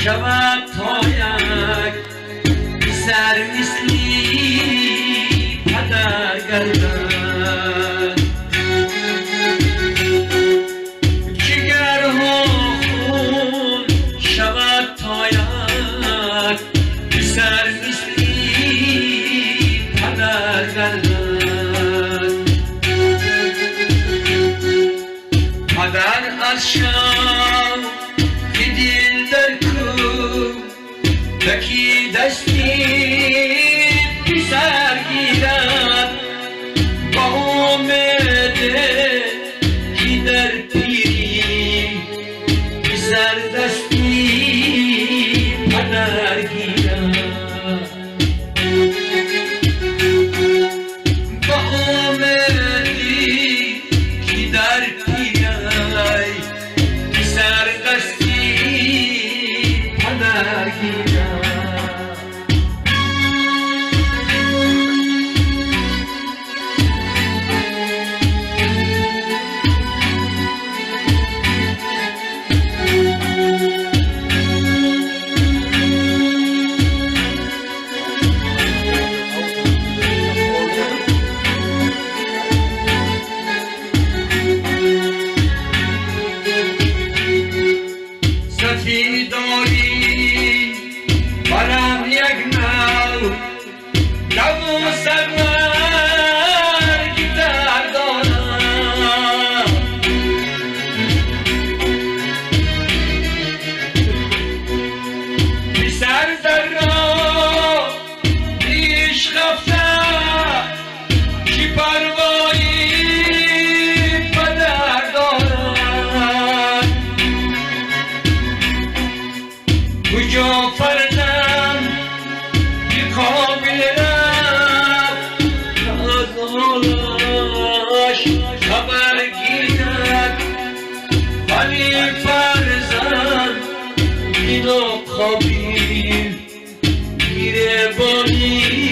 شود تا یک سر مثلی پدر گردد جگرها خون شود تا یک سر مثلی پدر گردد پدر از شام که دل در کو تکی دستی پسر گیرد با امده که در پیری پسر دستی پدر گیرد با امدی که در پیری پسر دستی پدر گیرد داری برم یک نو سرور گیتر دارم پسر در را پیش رفته که پروایی پدر دارم کجا فرزم که قابل رفت از حالش خبر گیرد ولی فرزم اینو قابل گیره بانی